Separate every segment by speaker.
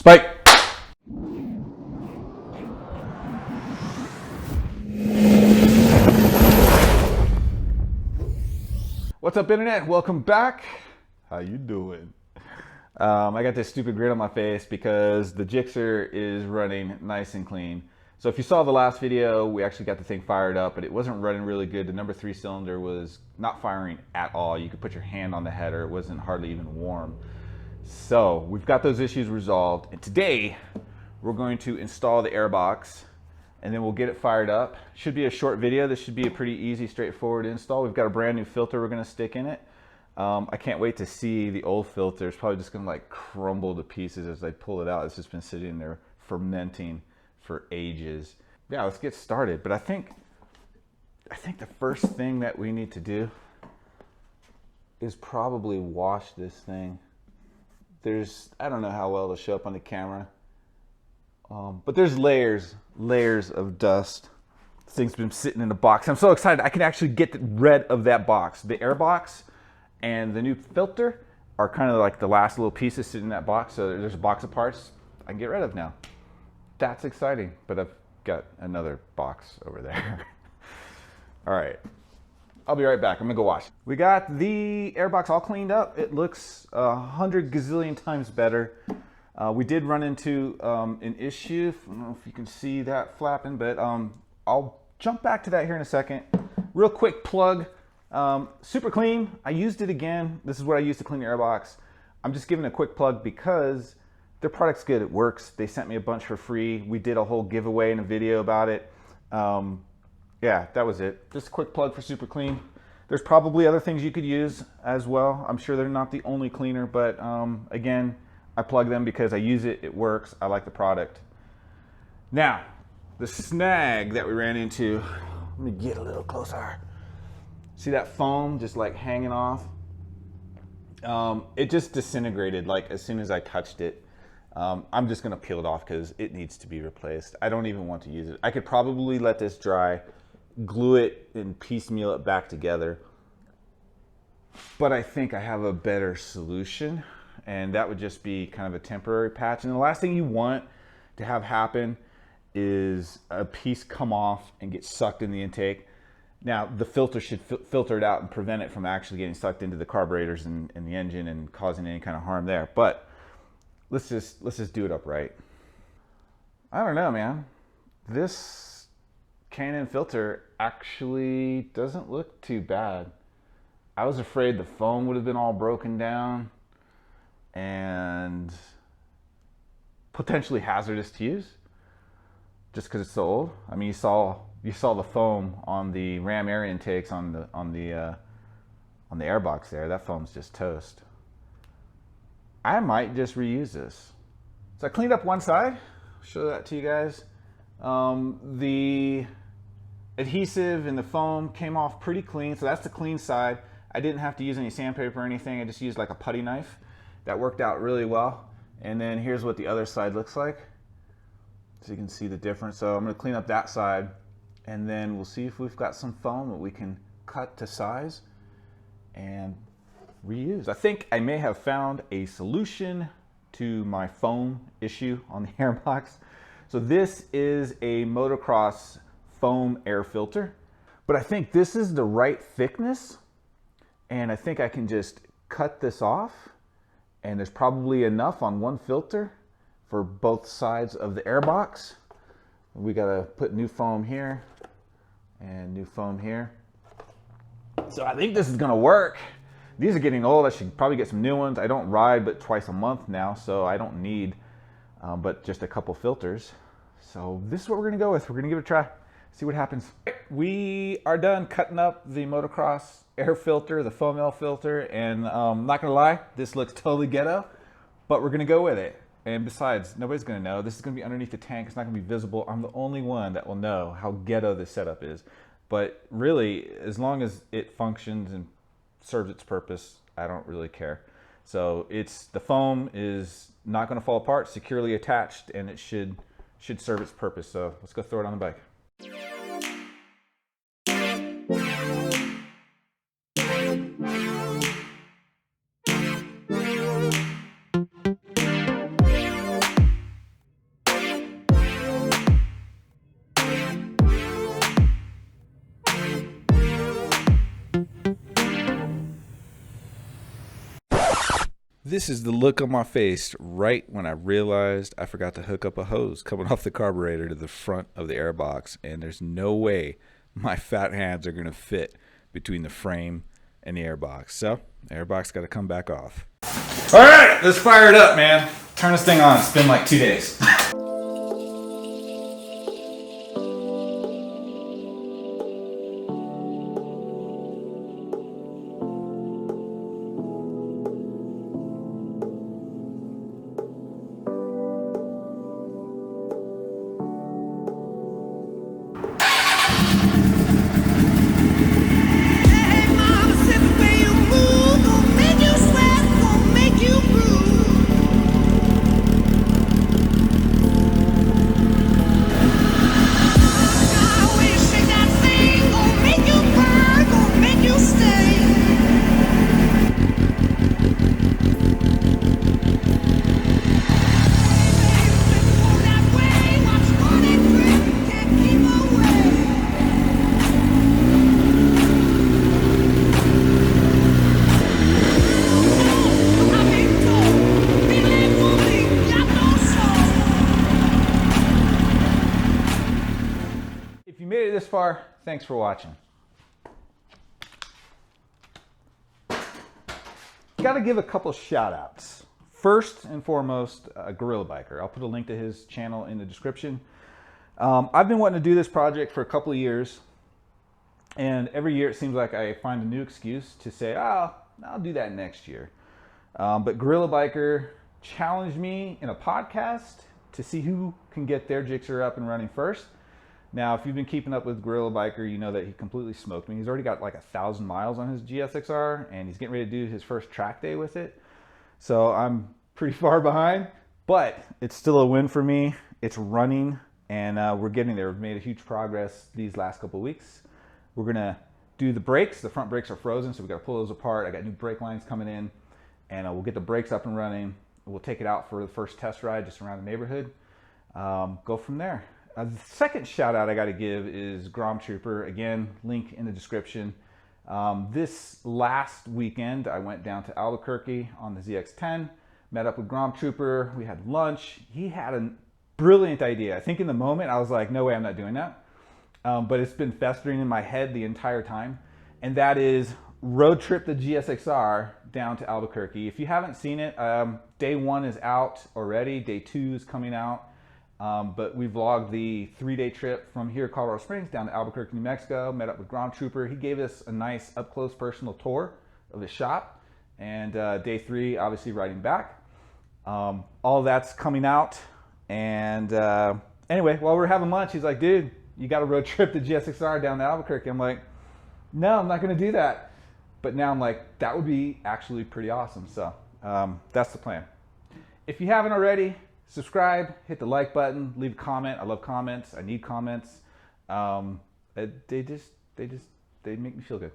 Speaker 1: Spike. What's up, internet? Welcome back. How you doing? I got this stupid grin on my face because the gixxer is running nice and clean. So if you saw the last video, we actually got the thing fired up, but it wasn't running really good. The number 3 cylinder was not firing at all. You could put your hand on the header. It wasn't hardly even warm. So we've got those issues resolved. And today we're going to install the airbox and then we'll get it fired up. Should be a short video. This should be a pretty easy, straightforward install. We've got a brand new filter we're going to stick in it. I can't wait to see the old filter. It's probably just going to like crumble to pieces as I pull it out. It's just been sitting there fermenting for ages. Yeah, let's get started. But I think the first thing that we need to do is probably wash this thing. I don't know how well it'll show up on the camera, but there's layers of dust. This thing's been sitting in a box. I'm so excited. I can actually get rid of that box. The airbox and the new filter are kind of like the last little pieces sitting in that box. So there's a box of parts I can get rid of now. That's exciting, but I've got another box over there. All right, I'll be right back. I'm gonna go wash. We got the airbox all cleaned up. It looks 100 gazillion times better. We did run into an issue. I don't know if you can see that flapping, but I'll jump back to that here in a second. Real quick plug. Super clean. I used it again. This is what I used to clean the airbox. I'm just giving a quick plug because their product's good. It works. They sent me a bunch for free. We did a whole giveaway and a video about it. Yeah, that was it. Just a quick plug for Super Clean. There's probably other things you could use as well. I'm sure they're not the only cleaner, but again, I plug them because I use it. It works. I like the product. Now, the snag that we ran into. Let me get a little closer. See that foam just like hanging off? It just disintegrated like as soon as I touched it. I'm just gonna peel it off because it needs to be replaced. I don't even want to use it. I could probably let this dry, glue it and piecemeal it back together. But I think I have a better solution, and that would just be kind of a temporary patch. And the last thing you want to have happen is a piece come off and get sucked in the intake. Now, the filter should filter it out and prevent it from actually getting sucked into the carburetors and the engine and causing any kind of harm there. But let's just do it upright. I don't know, man. This Canon filter actually doesn't look too bad. I was afraid the foam would have been all broken down and potentially hazardous to use just because it's so old. I mean, you saw the foam on the ram air intakes on the airbox there. That foam's just toast. I might just reuse this. So I cleaned up one side. I'll show that to you guys. The adhesive and the foam came off pretty clean, so that's the clean side. I didn't have to use any sandpaper or anything. I just used like a putty knife. That worked out really well. And then here's what the other side looks like. So you can see the difference. So I'm gonna clean up that side, and then we'll see if we've got some foam that we can cut to size and reuse. I think I may have found a solution to my foam issue on the airbox. So this is a motocross foam air filter, but I think this is the right thickness, and I think I can just cut this off, and there's probably enough on one filter for both sides of the airbox. We gotta put new foam here and new foam here. So I think this is gonna work. These are getting old. I should probably get some new ones. I don't ride but twice a month now, so I don't need but just a couple filters. So this is what we're gonna go with. We're gonna give it a try, see what happens. We are done cutting up the motocross air filter, the foam air filter, and I'm not gonna lie, this looks totally ghetto, but we're gonna go with it. And besides, nobody's gonna know. This is gonna be underneath the tank. It's not gonna be visible. I'm the only one that will know how ghetto this setup is. But really, as long as it functions and serves its purpose, I don't really care. So the foam is not going to fall apart, securely attached, and it should serve its purpose. So let's go throw it on the bike. This is the look on my face right when I realized I forgot to hook up a hose coming off the carburetor to the front of the airbox, and there's no way my fat hands are going to fit between the frame and the airbox. So the airbox got to come back off. All right, let's fire it up, man. Turn this thing on. It's been like 2 days. This far, thanks for watching. Got to give a couple shout outs. First and foremost, GorillaBiker. I'll put a link to his channel in the description. I've been wanting to do this project for a couple of years, and every year it seems like I find a new excuse to say, oh, I'll do that next year. But GorillaBiker challenged me in a podcast to see who can get their gixxer up and running first. Now, if you've been keeping up with GorillaBiker, you know that he completely smoked me. He's already got like 1,000 miles on his GSXR, and he's getting ready to do his first track day with it. So I'm pretty far behind, but it's still a win for me. It's running, and we're getting there. We've made a huge progress these last couple of weeks. We're gonna do the brakes. The front brakes are frozen, so we got to pull those apart. I got new brake lines coming in, and we'll get the brakes up and running. We'll take it out for the first test ride just around the neighborhood. Go from there. The second shout out I got to give is Grom Trooper. Again, link in the description. This last weekend, I went down to Albuquerque on the ZX10, met up with Grom Trooper. We had lunch. He had a brilliant idea. I think in the moment I was like, no way, I'm not doing that. But it's been festering in my head the entire time. And that is road trip the GSXR down to Albuquerque. If you haven't seen it, day 1 is out already. Day 2 is coming out. But we vlogged the 3-day trip from here, Colorado Springs, down to Albuquerque, New Mexico. Met up with Grom Trooper. He gave us a nice up-close personal tour of the shop. And day 3, obviously riding back. All that's coming out. And anyway, while we were having lunch, he's like, dude, you got to road trip the GSXR down to Albuquerque. I'm like, no, I'm not going to do that. But now I'm like, that would be actually pretty awesome. So that's the plan. If you haven't already, subscribe, hit the like button, leave a comment. I love comments. I need comments. They make me feel good.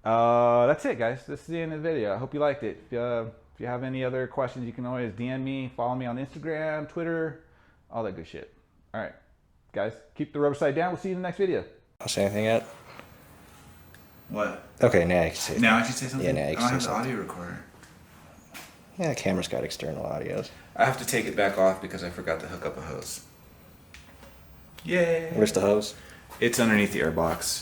Speaker 1: That's it, guys. This is the end of the video. I hope you liked it. If you have any other questions, you can always DM me, follow me on Instagram, Twitter, all that good shit. All right, guys, keep the rubber side down. We'll see you in the next video.
Speaker 2: I'll say anything yet?
Speaker 3: What?
Speaker 2: Okay, now I can say something.
Speaker 3: Now I can say something?
Speaker 2: Yeah, now you can say
Speaker 3: I don't have the
Speaker 2: something.
Speaker 3: audio recorder.
Speaker 2: Yeah, the camera's got external audios.
Speaker 3: I have to take it back off because I forgot to hook up a hose. Yay!
Speaker 2: Where's the hose?
Speaker 3: It's underneath the airbox.